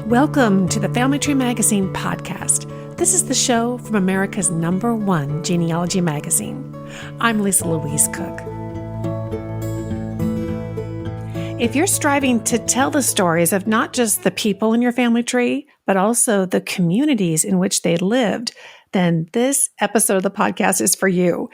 Welcome to the Family Tree Magazine podcast. This is the show from America's #1 genealogy magazine. I'm Lisa Louise Cook. If you're striving to tell the stories of not just the people in your family tree, but also the communities in which they lived, then this episode of the podcast is for you.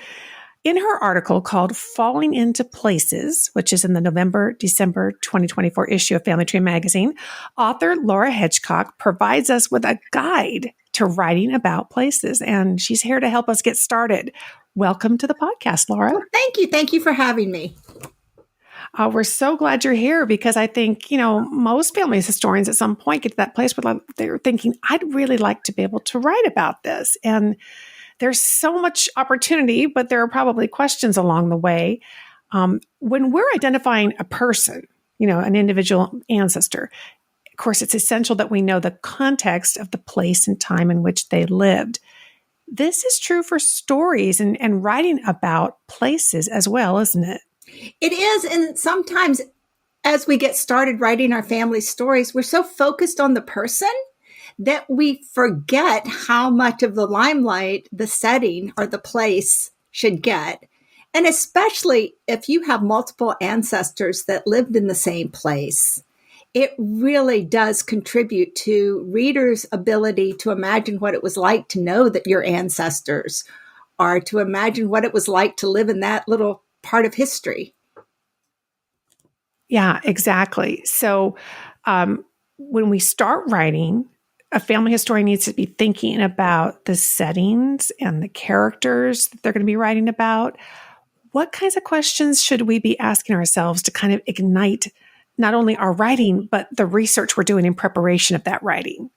In her article called Falling into Places, which is in the November-December 2024 issue of Family Tree Magazine, author Laura Hedgecock provides us with a guide to writing about places, and she's here to help us get started. Welcome to the podcast, Laura. Well, thank you. Thank you for having me. We're so glad you're here because I think, most family historians at some point get to that place where they're thinking, I'd really like to be able to write about this. And there's so much opportunity, but there are probably questions along the way. When we're identifying a person, an individual ancestor, of course, it's essential that we know the context of the place and time in which they lived. This is true for stories and writing about places as well, isn't it? It is. And sometimes as we get started writing our family stories, we're so focused on the person that we forget how much of the limelight the setting or the place should get. And especially if you have multiple ancestors that lived in the same place, it really does contribute to readers' ability to imagine what it was like to know that your ancestors, or to imagine what it was like to live in that little part of history. Yeah, exactly. So when we start writing, a family historian needs to be thinking about the settings and the characters that they're going to be writing about. What kinds of questions should we be asking ourselves to kind of ignite not only our writing, but the research we're doing in preparation of that writing?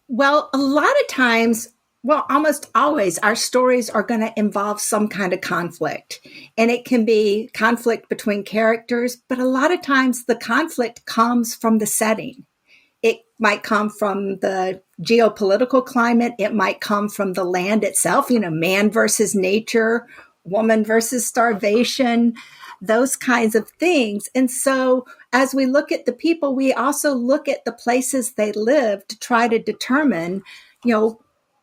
Well, a lot of times, almost always, our stories are going to involve some kind of conflict. And it can be conflict between characters, but a lot of times the conflict comes from the setting. It might come from the geopolitical climate. It might come from the land itself, man versus nature, woman versus starvation, those kinds of things. And so as we look at the people, we also look at the places they lived to try to determine,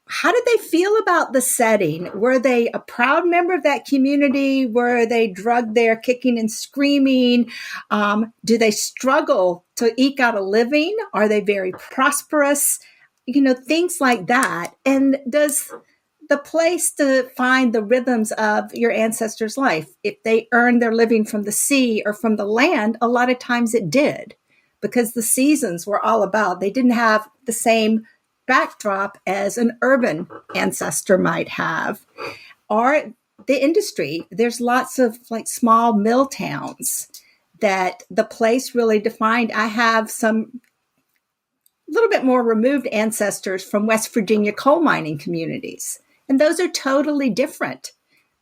how did they feel about the setting? Were they a proud member of that community? Were they drugged there kicking and screaming? Do they struggle to eke out a living? Are they very prosperous? Things like that. And does the place define the rhythms of your ancestors' life? If they earned their living from the sea or from the land, a lot of times it did, because the seasons were all about, they didn't have the same backdrop as an urban ancestor might have. Or the industry. There's lots of small mill towns that the place really defined. I have some little bit more removed ancestors from West Virginia coal mining communities. And those are totally different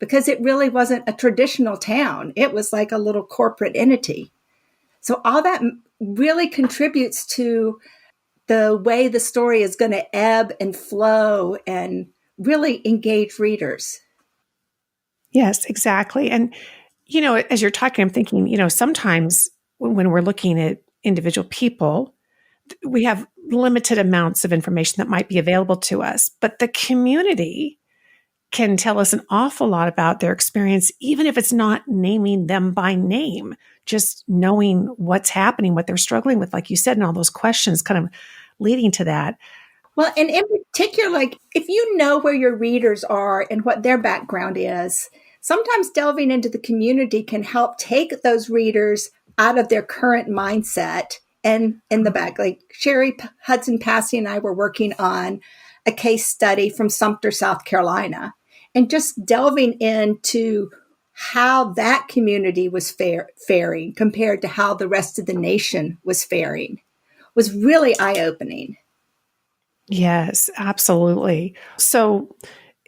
because it really wasn't a traditional town. It was like a little corporate entity. So all that really contributes to the way the story is going to ebb and flow and really engage readers. Yes, exactly. And, as you're talking, I'm thinking, sometimes when we're looking at individual people, we have limited amounts of information that might be available to us, but the community can tell us an awful lot about their experience, even if it's not naming them by name, just knowing what's happening, what they're struggling with, like you said, and all those questions kind of leading to that. Well, and in particular, if you know where your readers are and what their background is, sometimes delving into the community can help take those readers out of their current mindset and in the back. Like Sherry Hudson Passy and I were working on a case study from Sumter, South Carolina, and just delving into how that community was faring compared to how the rest of the nation was faring was really eye-opening. Yes, absolutely. So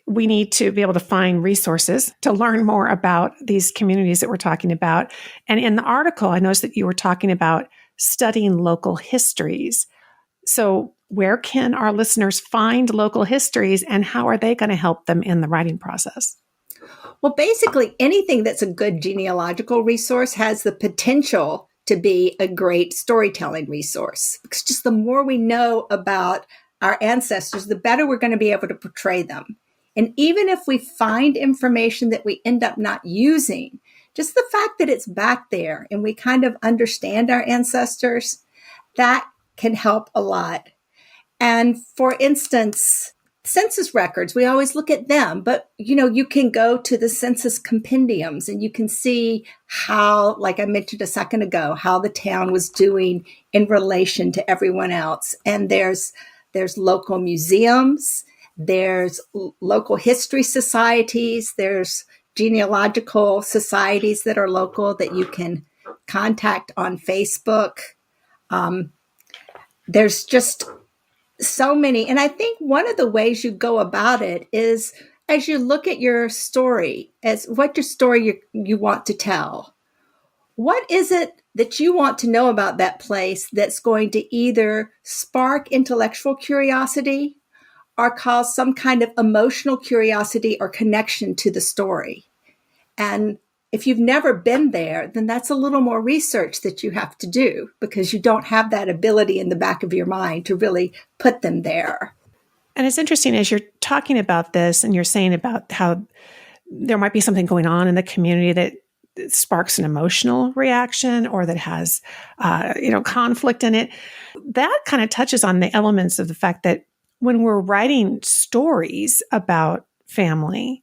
we need to be able to find resources to learn more about these communities that we're talking about. And in the article, I noticed that you were talking about studying local histories. So where can our listeners find local histories, and how are they going to help them in the writing process? Well, basically anything that's a good genealogical resource has the potential to be a great storytelling resource. Because just the more we know about our ancestors, the better we're going to be able to portray them. And even if we find information that we end up not using, just the fact that it's back there and we kind of understand our ancestors, that can help a lot. And for instance, census records, we always look at them, but you can go to the census compendiums and you can see how, like I mentioned a second ago, how the town was doing in relation to everyone else. And there's local museums, there's local history societies, there's genealogical societies that are local that you can contact on Facebook. There's just so many. And I think one of the ways you go about it is as you look at your story, as what your story you want to tell. What is it that you want to know about that place that's going to either spark intellectual curiosity or cause some kind of emotional curiosity or connection to the story? And if you've never been there, then that's a little more research that you have to do because you don't have that ability in the back of your mind to really put them there. And it's interesting as you're talking about this and you're saying about how there might be something going on in the community that sparks an emotional reaction or that has, conflict in it. That kind of touches on the elements of the fact that when we're writing stories about family,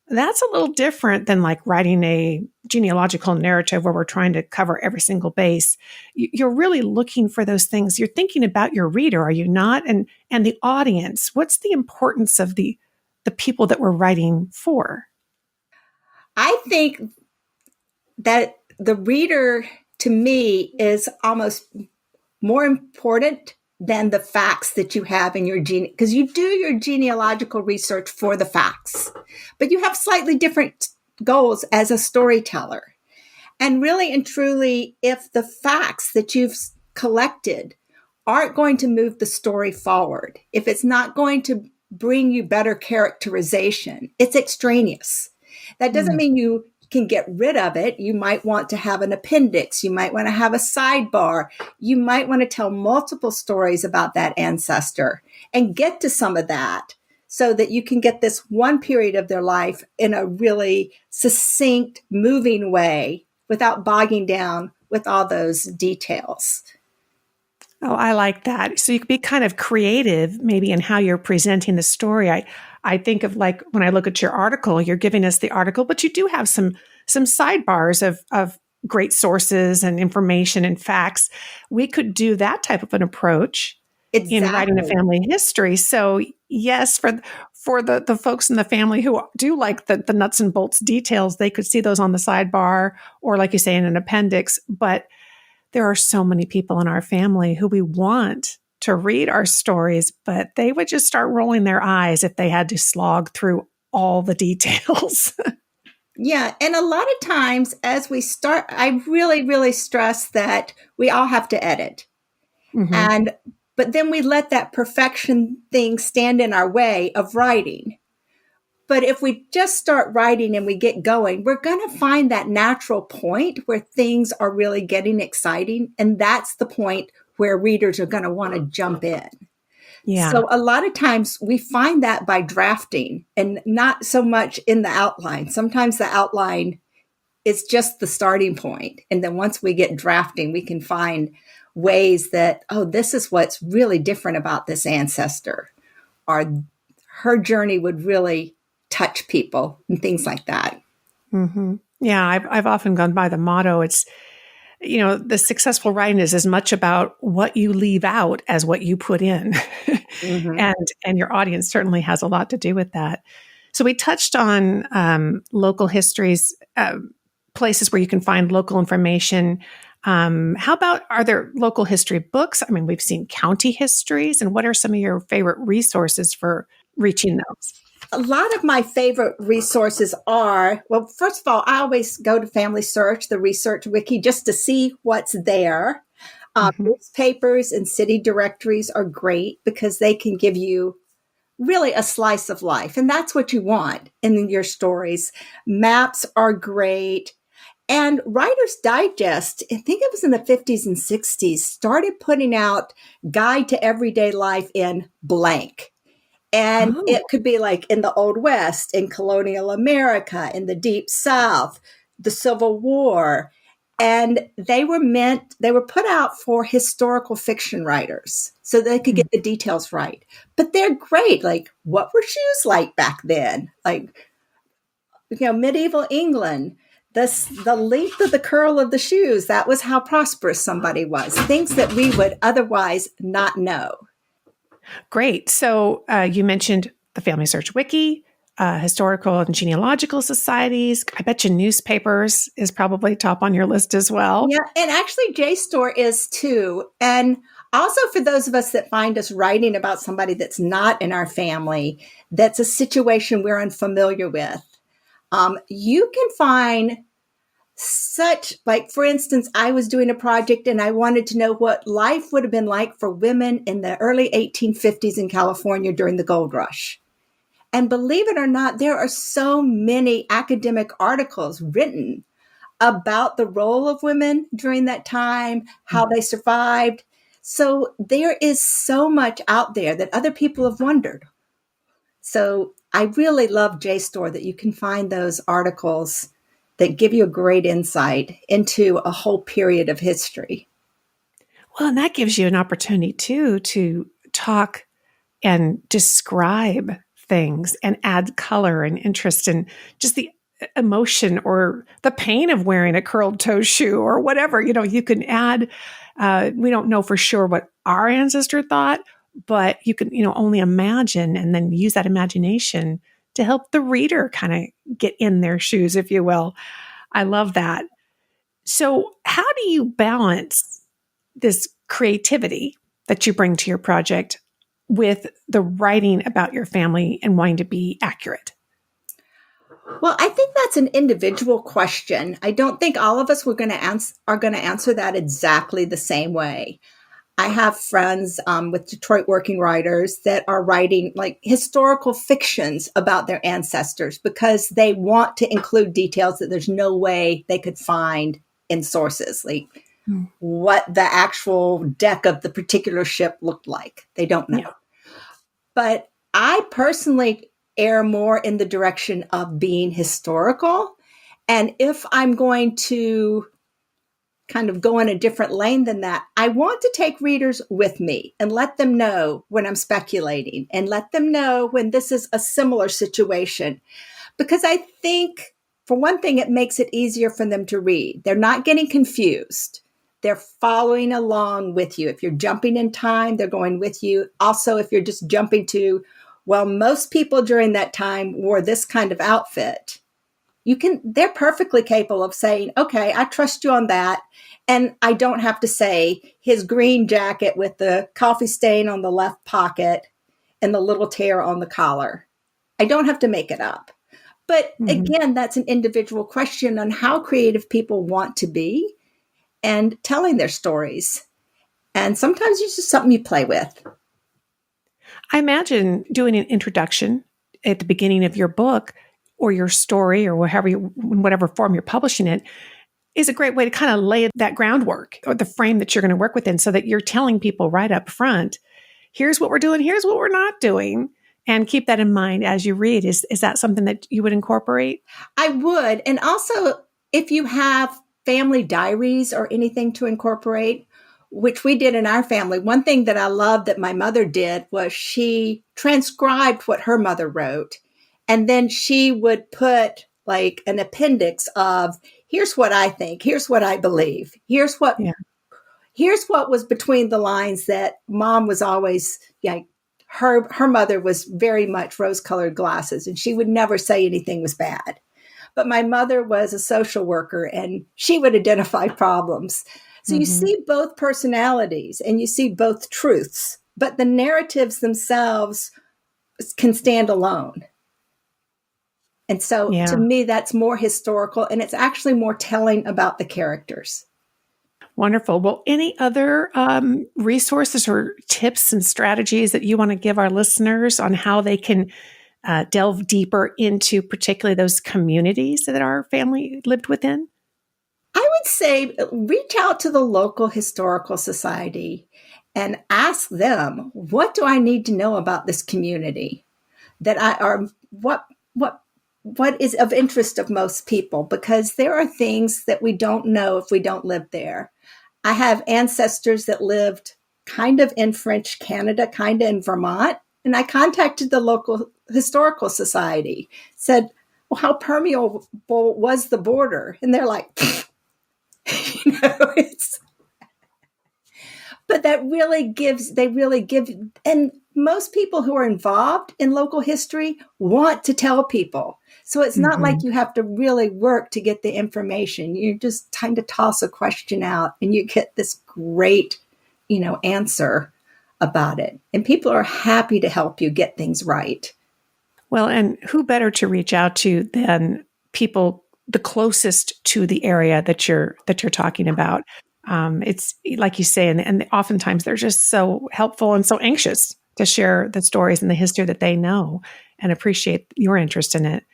that's a little different than like writing a genealogical narrative where we're trying to cover every single base. You're really looking for those things. You're thinking about your reader, are you not? And the audience. What's the importance of the people that we're writing for? I think that the reader, to me, is almost more important than the facts that you have in your gene, because you do your genealogical research for the facts, but you have slightly different goals as a storyteller. And really and truly, if the facts that you've collected aren't going to move the story forward, if it's not going to bring you better characterization, it's extraneous. That doesn't mean you can get rid of it. You might want to have an appendix. You might want to have a sidebar. You might want to tell multiple stories about that ancestor and get to some of that so that you can get this one period of their life in a really succinct, moving way without bogging down with all those details. Oh, I like that. So you could be kind of creative maybe in how you're presenting the story. I think of like when I look at your article, you're giving us the article, but you do have some sidebars of great sources and information and facts. We could do that type of an approach in writing a family history. So yes, for the folks in the family who do like the nuts and bolts details, they could see those on the sidebar or like you say in an appendix. But there are so many people in our family who we want to read our stories, but they would just start rolling their eyes if they had to slog through all the details. Yeah. And a lot of times as we start, I really, really stress that we all have to edit. Mm-hmm. But then we let that perfection thing stand in our way of writing. But if we just start writing and we get going, we're going to find that natural point where things are really getting exciting. And that's the point where readers are going to want to jump in. Yeah. So a lot of times we find that by drafting and not so much in the outline. Sometimes the outline is just the starting point. And then once we get drafting, we can find ways that, oh, this is what's really different about this ancestor, or her journey would really touch people and things like that. Mm-hmm. Yeah, I've often gone by the motto. It's, the successful writing is as much about what you leave out as what you put in. Mm-hmm. And your audience certainly has a lot to do with that. So we touched on local histories, places where you can find local information. How about, are there local history books? I mean, we've seen county histories. And what are some of your favorite resources for reaching those? A lot of my favorite resources are, well, first of all, I always go to Family Search, the research wiki, just to see what's there. Newspapers and city directories are great because they can give you really a slice of life. And that's what you want in your stories. Maps are great. And Writer's Digest, I think it was in the 50s and 60s, started putting out Guide to Everyday Life in blank. And Oh, it could be like in the Old West, in colonial America, in the Deep South, the Civil War. And they were put out for historical fiction writers so they could get the details right. But they're great. Like, what were shoes like back then? Like, medieval England, the length of the curl of the shoes, that was how prosperous somebody was. Things that we would otherwise not know. great. So you mentioned the Family Search Wiki, historical and genealogical societies. I bet you newspapers is probably top on your list as well. Yeah, and actually JSTOR is too. And also for those of us that find us writing about somebody that's not in our family, that's a situation we're unfamiliar with. You can find like, for instance, I was doing a project and I wanted to know what life would have been like for women in the early 1850s in California during the gold rush. And believe it or not, there are so many academic articles written about the role of women during that time, how they survived. So there is so much out there that other people have wondered. So I really love JSTOR that you can find those articles that give you a great insight into a whole period of history. Well, and that gives you an opportunity too to talk and describe things and add color and interest and just the emotion or the pain of wearing a curled toe shoe or whatever. You can add, we don't know for sure what our ancestor thought, but you can, only imagine and then use that imagination to help the reader kind of get in their shoes, if you will. I love that. So, how do you balance this creativity that you bring to your project with the writing about your family and wanting to be accurate? Well, I think that's an individual question. I don't think all of us are going to answer that exactly the same way. I have friends with Detroit working writers that are writing like historical fictions about their ancestors because they want to include details that there's no way they could find in sources, like what the actual deck of the particular ship looked like. They don't know. Yeah. But I personally err more in the direction of being historical. And if I'm going to kind of go in a different lane than that, I want to take readers with me and let them know when I'm speculating and let them know when this is a similar situation. Because I think, for one thing, it makes it easier for them to read. They're not getting confused. They're following along with you. If you're jumping in time, they're going with you. Also, if you're just jumping to, well, most people during that time wore this kind of outfit, they're perfectly capable of saying, okay, I trust you on that. And I don't have to say his green jacket with the coffee stain on the left pocket and the little tear on the collar. I don't have to make it up. But again, that's an individual question on how creative people want to be and telling their stories. And sometimes it's just something you play with. I imagine doing an introduction at the beginning of your book or your story or in whatever form you're publishing it is a great way to kind of lay that groundwork or the frame that you're going to work within so that you're telling people right up front, here's what we're doing, here's what we're not doing. And keep that in mind as you read. Is that something that you would incorporate? I would. And also, if you have family diaries or anything to incorporate, which we did in our family, one thing that I loved that my mother did was she transcribed what her mother wrote. And then she would put like an appendix of, here's what I think, here's what I believe, here's what was between the lines that mom was always, her mother was very much rose-colored glasses, and she would never say anything was bad. But my mother was a social worker, and she would identify problems. So you see both personalities, and you see both truths, but the narratives themselves can stand alone. And so to me, that's more historical, and it's actually more telling about the characters. Wonderful. Well, any other resources or tips and strategies that you want to give our listeners on how they can delve deeper into particularly those communities that our family lived within? would say reach out to the local historical society and ask them, what do I need to know about this community that I are what is of interest of most people? Because there are things that we don't know if we don't live there. I have ancestors that lived kind of in French Canada, kind of in Vermont, and I contacted the local historical society, said, well, how permeable was the border? And they're like, it's, but that really gives, they really give, and most people who are involved in local history want to tell people. So it's not like you have to really work to get the information. You just kind of toss a question out and you get this great, answer about it. And people are happy to help you get things right. Well, and who better to reach out to than people the closest to the area that you're talking about? It's like you say, and oftentimes they're just so helpful and so anxious to share the stories and the history that they know and appreciate your interest in it.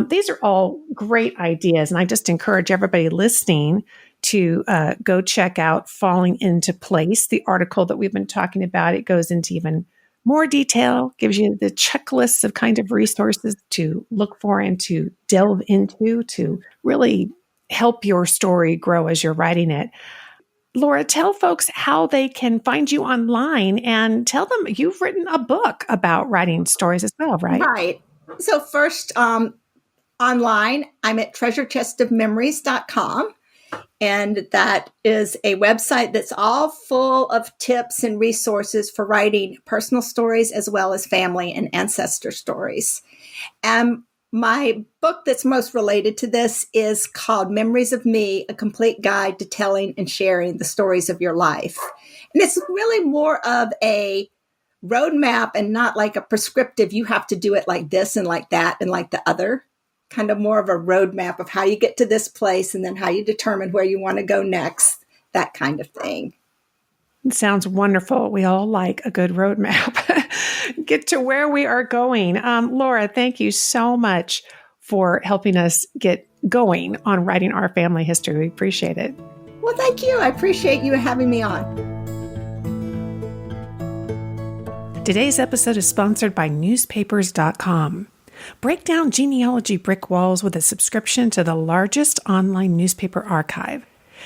These are all great ideas, and I just encourage everybody listening to go check out Falling into Place, the article that we've been talking about. It goes into even more detail, gives you the checklists of kind of resources to look for and to delve into to really help your story grow as you're writing it. Laura, tell folks how they can find you online and tell them you've written a book about writing stories as well, right? Right. So first, online, I'm at treasurechestofmemories.com. And that is a website that's all full of tips and resources for writing personal stories as well as family and ancestor stories. And my book that's most related to this is called Memories of Me, A Complete Guide to Telling and Sharing the Stories of Your Life. And it's really more of a roadmap and not like a prescriptive, you have to do it like this and like that and like the other. Kind of more of a roadmap of how you get to this place and then how you determine where you want to go next, that kind of thing. It sounds wonderful. We all like a good roadmap. Get to where we are going. Laura, thank you so much for helping us get going on writing our family history. We appreciate it. Well, thank you. I appreciate you having me on. Today's episode is sponsored by newspapers.com. Break down genealogy brick walls with a subscription to the largest online newspaper archive.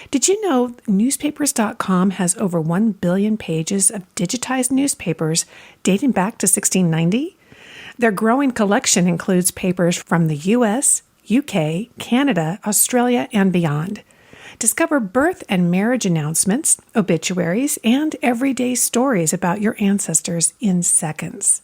Did you know newspapers.com has over 1 billion pages of digitized newspapers dating back to 1690? Their growing collection includes papers from the US, UK, Canada, Australia, and beyond. Discover birth and marriage announcements, obituaries, and everyday stories about your ancestors in seconds.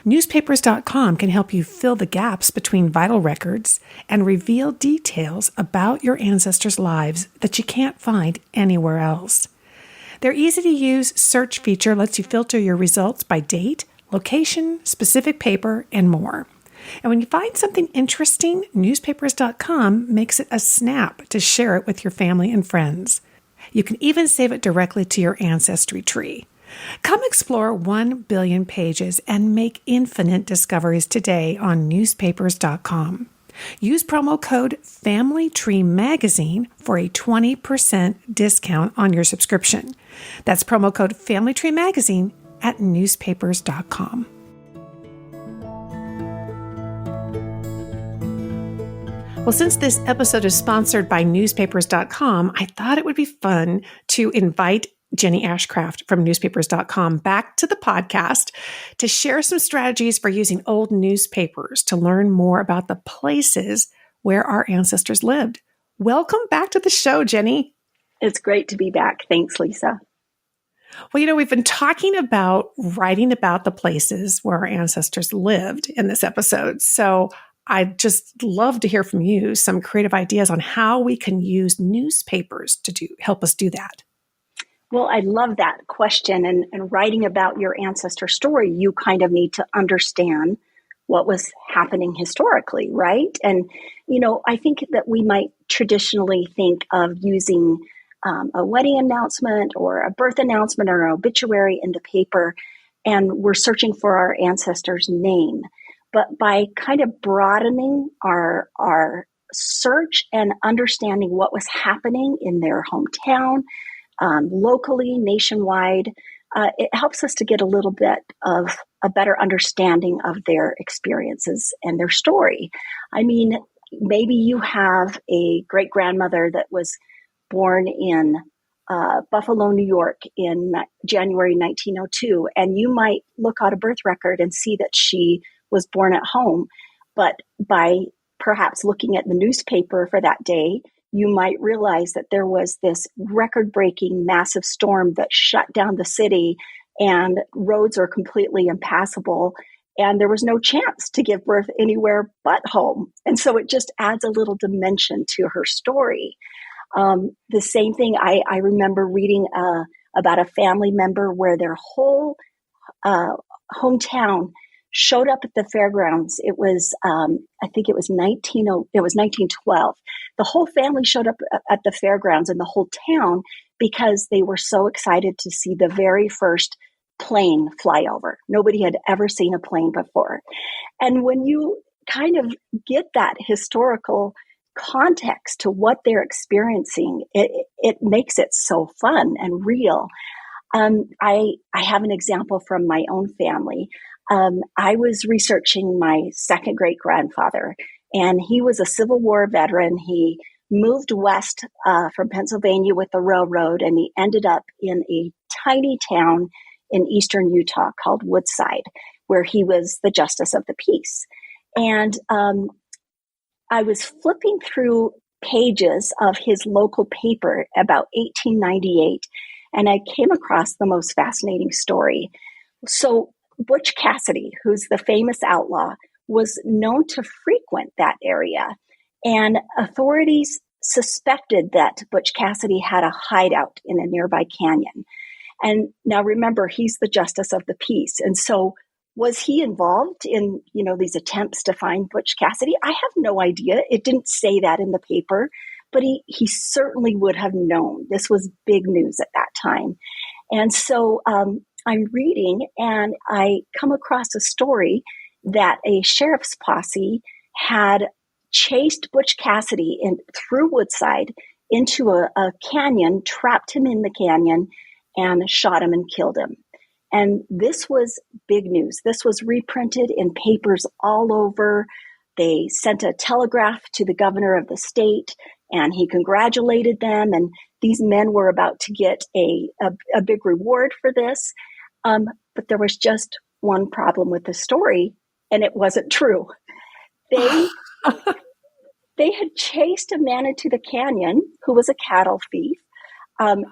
Newspapers.com can help you fill the gaps between vital records and reveal details about your ancestors' lives that you can't find anywhere else. Their easy-to-use search feature lets you filter your results by date, location, specific paper, and more. And when you find something interesting, newspapers.com makes it a snap to share it with your family and friends. You can even save it directly to your ancestry tree. Come explore 1 billion pages and make infinite discoveries today on newspapers.com. Use promo code FamilyTreeMagazine for a 20% discount on your subscription. That's promo code FamilyTreeMagazine at newspapers.com. Well, since this episode is sponsored by newspapers.com, I thought it would be fun to invite Jenny Ashcraft from newspapers.com back to the podcast to share some strategies for using old newspapers to learn more about the places where our ancestors lived. Welcome back to the show, Jenny. It's great to be back. Thanks, Lisa. Well, we've been talking about writing about the places where our ancestors lived in this episode. So I'd just love to hear from you some creative ideas on how we can use newspapers to help us do that. Well, I love that question. And writing about your ancestor story, you kind of need to understand what was happening historically, right? And, I think that we might traditionally think of using a wedding announcement or a birth announcement or an obituary in the paper, and we're searching for our ancestor's name. But by kind of broadening our search and understanding what was happening in their hometown, locally, nationwide, it helps us to get a little bit of a better understanding of their experiences and their story. I mean, maybe you have a great grandmother that was born in Buffalo, New York in January 1902, and you might look at a birth record and see that she was born at home. But by perhaps looking at the newspaper for that day, you might realize that there was this record-breaking massive storm that shut down the city and roads are completely impassable. And there was no chance to give birth anywhere but home. And so it just adds a little dimension to her story. The same thing, I remember reading about a family member where their whole hometown showed up at the fairgrounds. It was, I think it was 1912. The whole family showed up at the fairgrounds and the whole town because they were so excited to see the very first plane fly over. Nobody had ever seen a plane before. And when you kind of get that historical context to what they're experiencing, it makes it so fun and real. I have an example from my own family. I was researching my second great grandfather, and he was a Civil War veteran. He moved west from Pennsylvania with the railroad, and he ended up in a tiny town in eastern Utah called Woodside, where he was the justice of the peace. And I was flipping through pages of his local paper about 1898, and I came across the most fascinating story. So Butch Cassidy, who's the famous outlaw, was known to frequent that area, and authorities suspected that Butch Cassidy had a hideout in a nearby canyon. And now remember, he's the justice of the peace. And so was he involved in, these attempts to find Butch Cassidy? I have no idea. It didn't say that in the paper, but he certainly would have known. This was big news at that time. And so I'm reading and I come across a story that a sheriff's posse had chased Butch Cassidy through Woodside into a canyon, trapped him in the canyon, and shot him and killed him. And this was big news. This was reprinted in papers all over. They sent a telegraph to the governor of the state, and he congratulated them. And these men were about to get a big reward for this. But there was just one problem with the story, and it wasn't true. They had chased a man into the canyon who was a cattle thief,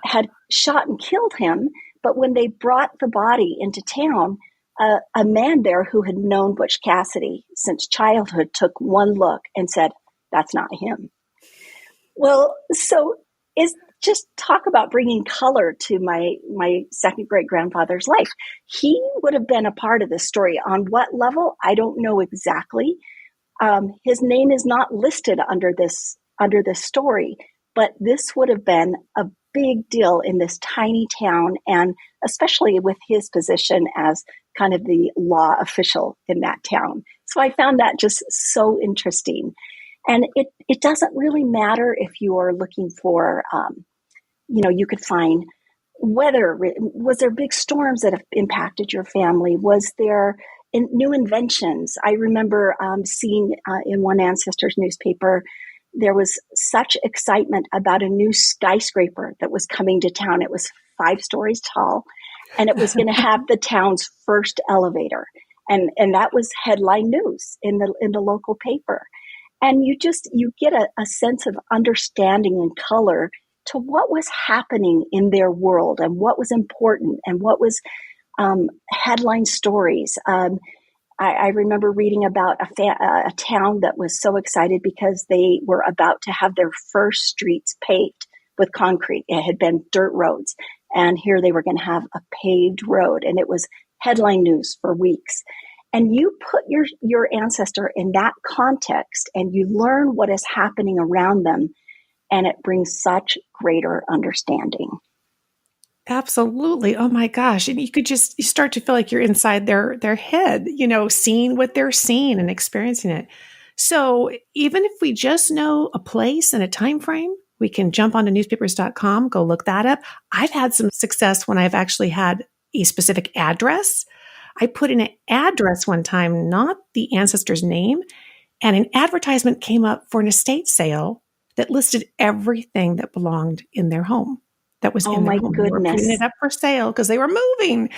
had shot and killed him. But when they brought the body into town, a man there who had known Butch Cassidy since childhood took one look and said, "That's not him." Well, so just talk about bringing color to my second great grandfather's life. He would have been a part of this story. On what level? I don't know exactly. His name is not listed under this story, but this would have been a big deal in this tiny town, and especially with his position as kind of the law official in that town. So I found that just so interesting. And it doesn't really matter if you are looking for, you could find weather. Was there big storms that have impacted your family? Was there new inventions? I remember seeing in one ancestor's newspaper, there was such excitement about a new skyscraper that was coming to town. It was 5 stories tall, and it was going to have the town's first elevator. And that was headline news in the local paper. And you get a sense of understanding and color to what was happening in their world and what was important and what was headline stories. I remember reading about a town that was so excited because they were about to have their first streets paved with concrete. It had been dirt roads, and here they were going to have a paved road, and it was headline news for weeks. And you put your ancestor in that context, and you learn what is happening around them, and it brings such greater understanding. Absolutely. Oh my gosh. And you start to feel like you're inside their head, seeing what they're seeing and experiencing it. So even if we just know a place and a time frame, we can jump onto newspapers.com, go look that up. I've had some success when I've actually had a specific address. I put in an address one time, not the ancestor's name, and an advertisement came up for an estate sale that listed everything that belonged in their home, that was Oh in their my home. They were putting goodness. it up for sale because they were moving. Oh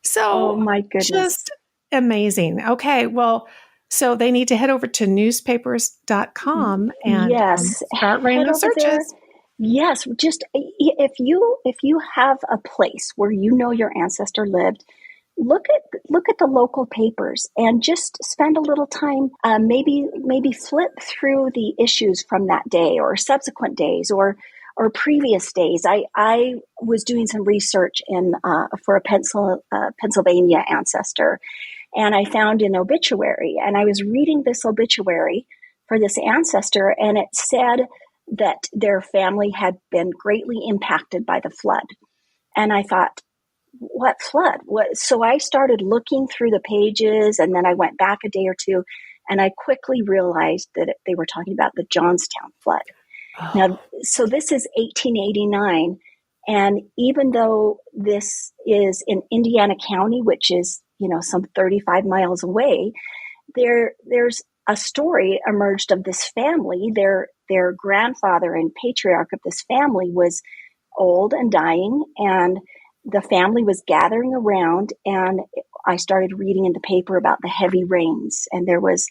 So my goodness. just amazing. Okay. Well, so they need to head over to newspapers.com and Yes. start running Head those over there. searches. Yes, just if you have a place where you know your ancestor lived, look at the local papers and just spend a little time. Maybe flip through the issues from that day or subsequent days or previous days. I was doing some research in for a Pennsylvania ancestor, and I found an obituary, and I was reading this obituary for this ancestor, and it said that their family had been greatly impacted by the flood. And I thought, what flood? So I started looking through the pages, and then I went back a day or two, and I quickly realized that they were talking about the Johnstown flood. Oh. Now, so this is 1889, and even though this is in Indiana County, which is some 35 miles away, there's a story emerged of this family. Their grandfather and patriarch of this family was old and dying, and the family was gathering around, and I started reading in the paper about the heavy rains, and there was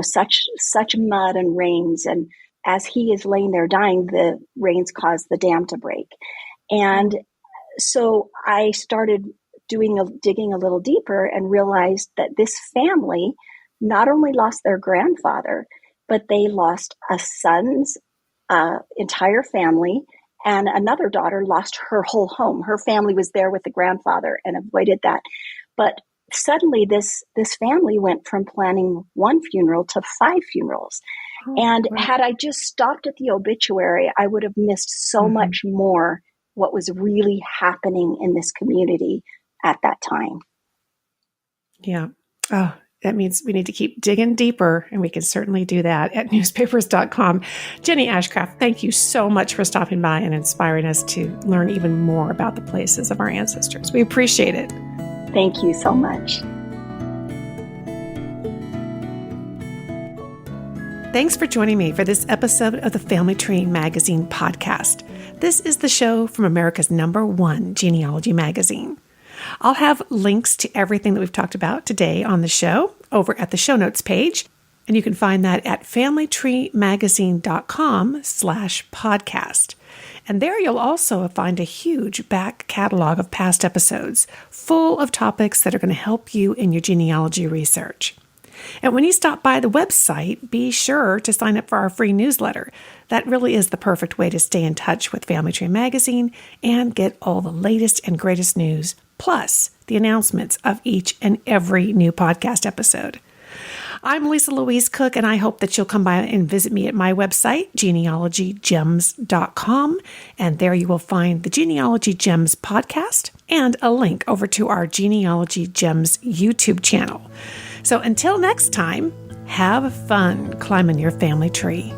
such mud and rains, and as he is laying there dying, the rains caused the dam to break. And so I started digging a little deeper and realized that this family not only lost their grandfather, but they lost a son's entire family, and another daughter lost her whole home. Her family was there with the grandfather and avoided that. But suddenly this family went from planning one funeral to 5 funerals. And had I just stopped at the obituary, I would have missed so much more what was really happening in this community at that time. Yeah. Oh, that means we need to keep digging deeper, and we can certainly do that at newspapers.com. Jenny Ashcraft, thank you so much for stopping by and inspiring us to learn even more about the places of our ancestors. We appreciate it. Thank you so much. Thanks for joining me for this episode of the Family Tree Magazine podcast. This is the show from America's #1 genealogy magazine. I'll have links to everything that we've talked about today on the show over at the show notes page, and you can find that at familytreemagazine.com/podcast. And there you'll also find a huge back catalog of past episodes full of topics that are going to help you in your genealogy research. And when you stop by the website, be sure to sign up for our free newsletter. That really is the perfect way to stay in touch with Family Tree Magazine and get all the latest and greatest news, plus the announcements of each and every new podcast episode. I'm Lisa Louise Cook, and I hope that you'll come by and visit me at my website, genealogygems.com, and there you will find the Genealogy Gems podcast and a link over to our Genealogy Gems YouTube channel. So until next time, have fun climbing your family tree.